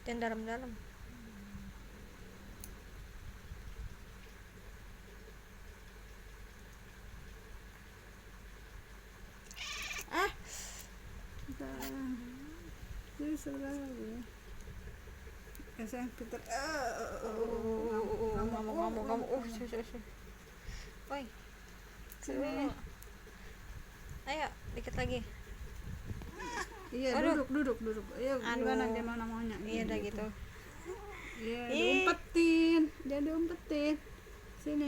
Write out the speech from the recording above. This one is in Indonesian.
Jangan dalam-dalam. Jadi lagi. Sayang Peter. Ngamuk. Woi. Sini. Ayo, dikit lagi. Iya, duduk. Ayo, gimana dia mana maunya? Iya, udah gitu. Iya, diumpetin. Sini.